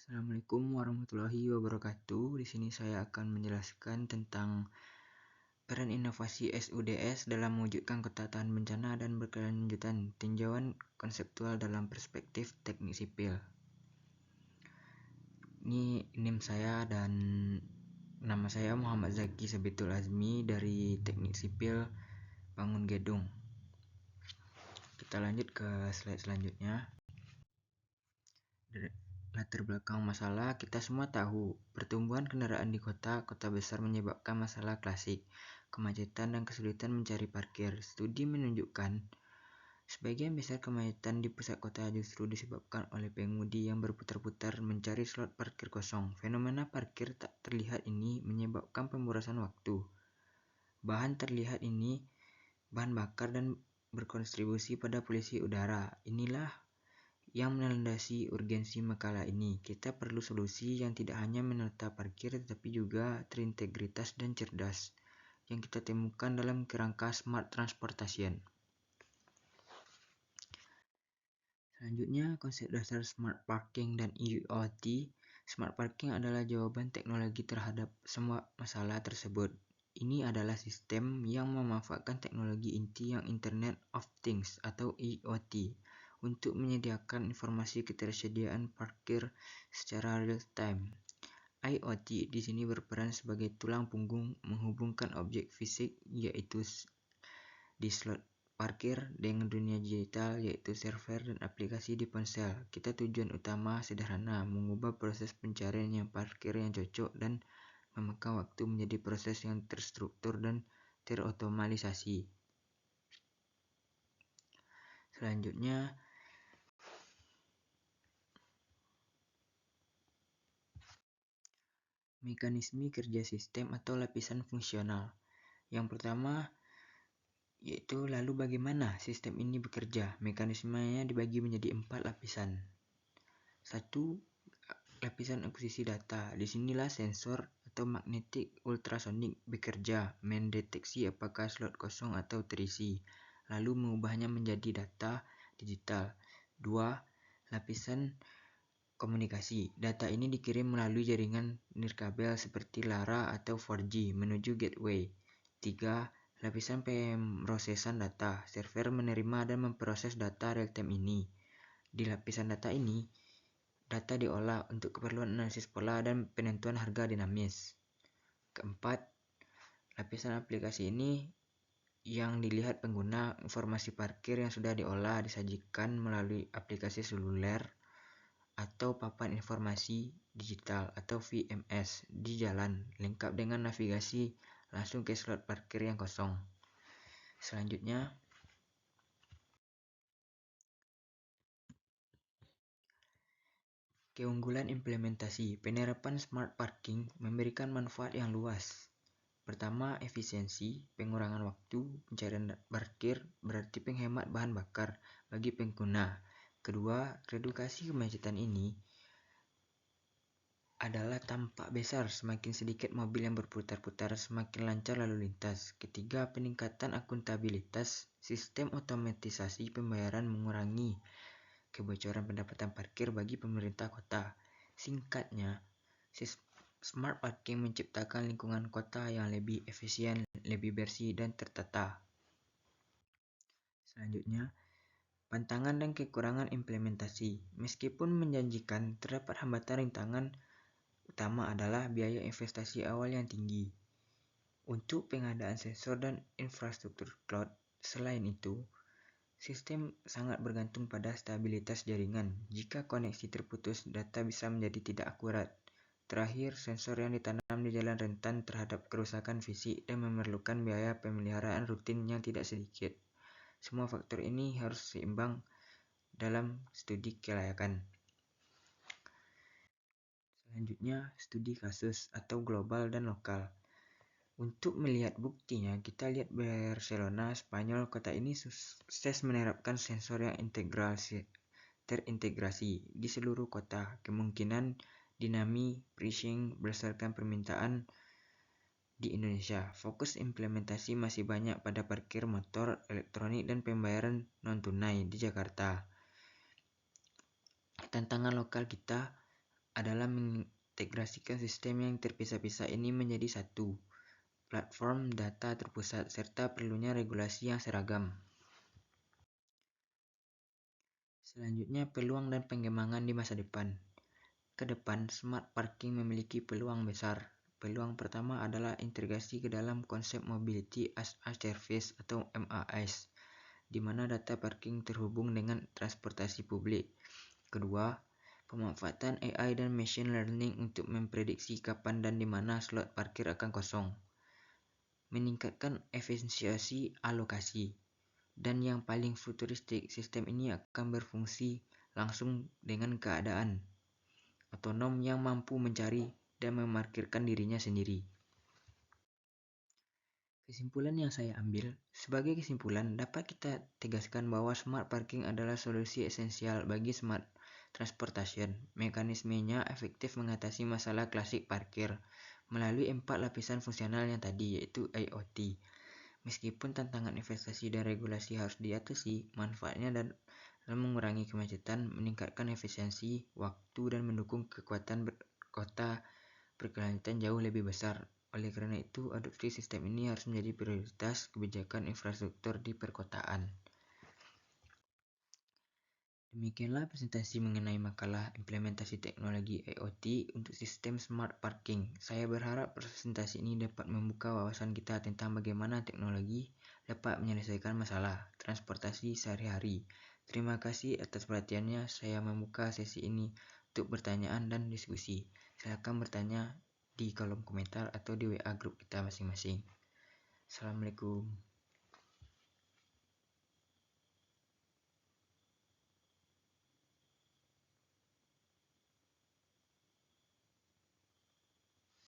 Assalamualaikum warahmatullahi wabarakatuh. Di sini saya akan menjelaskan tentang peran inovasi SUDS dalam mewujudkan kota tahan bencana dan berkelanjutan, tinjauan konseptual dalam perspektif teknik sipil. Ini NIM saya dan nama saya Muhammad Zaki Sabitul Azmi dari Teknik Sipil Bangun Gedung. Kita lanjut ke slide selanjutnya. Latar belakang masalah, kita semua tahu pertumbuhan kendaraan di kota besar menyebabkan masalah klasik, kemacetan dan kesulitan mencari parkir. Studi menunjukkan sebagian besar kemacetan di pusat kota justru disebabkan oleh pengemudi yang berputar-putar mencari slot parkir kosong. Fenomena parkir tak terlihat ini menyebabkan pemborosan waktu. Bahan terlihat ini bahan bakar dan berkontribusi pada polusi udara. Inilah yang melandasi urgensi makalah ini. Kita perlu solusi yang tidak hanya menata parkir tetapi juga terintegritas dan cerdas yang kita temukan dalam kerangka Smart Transportation. Selanjutnya, konsep dasar Smart Parking dan IoT. Smart Parking adalah jawaban teknologi terhadap semua masalah tersebut. Ini adalah sistem yang memanfaatkan teknologi inti yang Internet of Things atau IoT untuk menyediakan informasi ketersediaan parkir secara real time. IoT di sini berperan sebagai tulang punggung menghubungkan objek fisik yaitu di slot parkir dengan dunia digital yaitu server dan aplikasi di ponsel. Kita tujuan utama sederhana, mengubah proses pencarian yang parkir yang cocok dan memakan waktu menjadi proses yang terstruktur dan terotomatisasi. Selanjutnya, mekanisme kerja sistem atau lapisan fungsional. Yang pertama yaitu lalu bagaimana sistem ini bekerja. Mekanismenya dibagi menjadi 4 lapisan. 1. Lapisan akuisisi data. Disinilah sensor atau magnetik ultrasonik bekerja, mendeteksi apakah slot kosong atau terisi, lalu mengubahnya menjadi data digital. 2. Lapisan komunikasi. Data ini dikirim melalui jaringan nirkabel seperti LARA atau 4G menuju gateway. 3. Lapisan pemrosesan data. Server menerima dan memproses data real-time ini. Di lapisan data ini, data diolah untuk keperluan analisis pola dan penentuan harga dinamis. Keempat, lapisan aplikasi ini yang dilihat pengguna, informasi parkir yang sudah diolah disajikan melalui aplikasi seluler atau papan informasi digital atau VMS di jalan, lengkap dengan navigasi langsung ke slot parkir yang kosong. Selanjutnya, keunggulan implementasi. Penerapan smart parking memberikan manfaat yang luas. Pertama, efisiensi, pengurangan waktu pencarian parkir berarti penghemat bahan bakar bagi pengguna. Kedua, redukasi kemacetan ini adalah tampak besar, semakin sedikit mobil yang berputar-putar, semakin lancar lalu lintas. Ketiga, peningkatan akuntabilitas, sistem otomatisasi pembayaran mengurangi kebocoran pendapatan parkir bagi pemerintah kota. Singkatnya, smart parking menciptakan lingkungan kota yang lebih efisien, lebih bersih, dan tertata. Selanjutnya, pantangan dan kekurangan implementasi. Meskipun menjanjikan, terdapat hambatan rintangan utama adalah biaya investasi awal yang tinggi untuk pengadaan sensor dan infrastruktur cloud. Selain itu, sistem sangat bergantung pada stabilitas jaringan. Jika koneksi terputus, data bisa menjadi tidak akurat. Terakhir, sensor yang ditanam di jalan rentan terhadap kerusakan fisik dan memerlukan biaya pemeliharaan rutin yang tidak sedikit. Semua faktor ini harus seimbang dalam studi kelayakan. Selanjutnya, studi kasus atau global dan lokal. Untuk melihat buktinya, kita lihat Barcelona, Spanyol. Kota ini sukses menerapkan sensor yang terintegrasi di seluruh kota. Kemungkinan dynamic pricing berdasarkan permintaan di Indonesia. Fokus implementasi masih banyak pada parkir motor, elektronik, dan pembayaran non-tunai di Jakarta. Tantangan lokal kita adalah mengintegrasikan sistem yang terpisah-pisah ini menjadi satu platform data terpusat serta perlunya regulasi yang seragam. Selanjutnya, peluang dan pengembangan di masa depan. Ke depan, smart parking memiliki peluang besar. Peluang pertama adalah integrasi ke dalam konsep Mobility as a Service atau MaaS, di mana data parking terhubung dengan transportasi publik. Kedua, pemanfaatan AI dan machine learning untuk memprediksi kapan dan di mana slot parkir akan kosong, meningkatkan efisiensi alokasi. Dan yang paling futuristik, sistem ini akan berfungsi langsung dengan keadaan otonom yang mampu mencari dan memarkirkan dirinya sendiri. Kesimpulan yang saya ambil, sebagai kesimpulan dapat kita tegaskan bahwa smart parking adalah solusi esensial bagi smart transportation. Mekanismenya efektif mengatasi masalah klasik parkir melalui 4 lapisan fungsional yang tadi, yaitu IoT. Meskipun tantangan investasi dan regulasi harus diatasi, manfaatnya dalam mengurangi kemacetan, meningkatkan efisiensi waktu, dan mendukung kekuatan kota berkelanjutan jauh lebih besar. Oleh karena itu, adopsi sistem ini harus menjadi prioritas kebijakan infrastruktur di perkotaan. Demikianlah presentasi mengenai makalah implementasi teknologi IoT untuk sistem smart parking. Saya berharap presentasi ini dapat membuka wawasan kita tentang bagaimana teknologi dapat menyelesaikan masalah transportasi sehari-hari. Terima kasih atas perhatiannya. Saya membuka sesi ini untuk pertanyaan dan diskusi. Silakan bertanya di kolom komentar atau di WA grup kita masing-masing. Assalamualaikum.